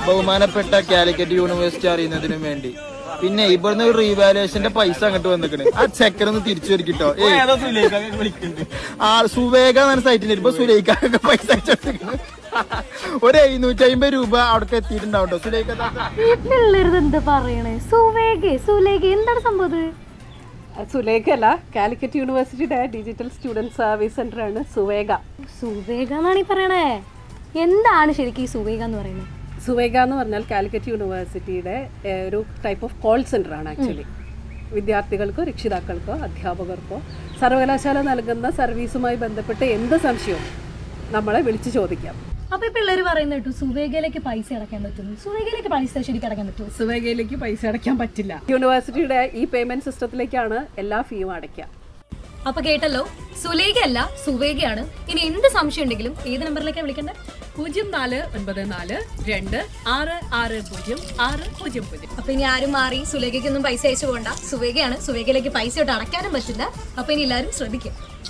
ബഹുമാനപ്പെട്ട കാലിക്കറ്റ് യൂണിവേഴ്സിറ്റി അറിയുന്നതിനും വേണ്ടി. പിന്നെ ഇവിടുന്ന് ഒരു റീവാലുവേഷന്റെ പൈസ അങ്ങോട്ട് വന്നിക്കണ്. ആ ചെക്കനൊന്ന് തിരിച്ചു വരിക്കിട്ടോ. സുവേഗ എന്ന സൈറ്റിൽ ഇപ്പൊ സുലേഖൊക്കെ പൈസ അയച്ചെടുത്തിക്കണ്. ഒരു 750 രൂപ അവിടെ എത്തിയിട്ടുണ്ടാവട്ടോ. സുലേഖ എന്താ പറയണേ? സുലേഖ എന്താണ് സംഭവം? സുലേഖ അല്ല, കാലിക്കറ്റ് യൂണിവേഴ്സിറ്റിയുടെ ഡിജിറ്റൽ സ്റ്റുഡന്റ് സർവീസ് സെന്റർ ആണ് സുവേഗ. സുവേഗ എന്നാണ് ഈ പറയണേ. എന്താണ് ശരിക്കും ഈ സുവേഗ എന്ന് പറയുന്നത്? സുവേഗ എന്ന് പറഞ്ഞാൽ കാലിക്കറ്റ് യൂണിവേഴ്സിറ്റിയുടെ ഒരു ടൈപ്പ് ഓഫ് കോൾ സെന്റർ ആണ് ആക്ച്വലി. വിദ്യാർത്ഥികൾക്കോ രക്ഷിതാക്കൾക്കോ അധ്യാപകർക്കോ സർവകലാശാല നൽകുന്ന സർവീസുമായി ബന്ധപ്പെട്ട് എന്ത് സംശയവും നമ്മളെ വിളിച്ച് ചോദിക്കാം. അപ്പൊ ഈ പിള്ളേര് പറയുന്ന കേട്ടു സുവേഗയിലേക്ക് പൈസ അടയ്ക്കാൻ പറ്റുന്നു. സുവേഗയിലേക്ക് പൈസ ശരിക്കും അടയ്ക്കാൻ പറ്റുമോ? സുവേഗയിലേക്ക് പൈസ അടയ്ക്കാൻ പറ്റില്ല. യൂണിവേഴ്സിറ്റിയുടെ ഈ പേയ്മെന്റ് സിസ്റ്റത്തിലേക്കാണ് എല്ലാ ഫീയും അടയ്ക്കുക. അപ്പൊ കേട്ടല്ലോ, സുലേഖ അല്ല സുവേഗയാണ്. ഇനി എന്ത് സംശയം ഉണ്ടെങ്കിലും ഏത് നമ്പറിലേക്കാണ് വിളിക്കേണ്ടത്? 0494266060. അപ്പൊ ഇനി ആരും മാറി സുലേഖയ്ക്കൊന്നും പൈസ അയച്ചു പോകണ്ട. സുവേഗയാണ്. സുവേഗയിലേക്ക് പൈസ ഇട്ട് അടയ്ക്കാനും പറ്റില്ല. അപ്പൊ ഇനി എല്ലാവരും ശ്രദ്ധിക്കുക.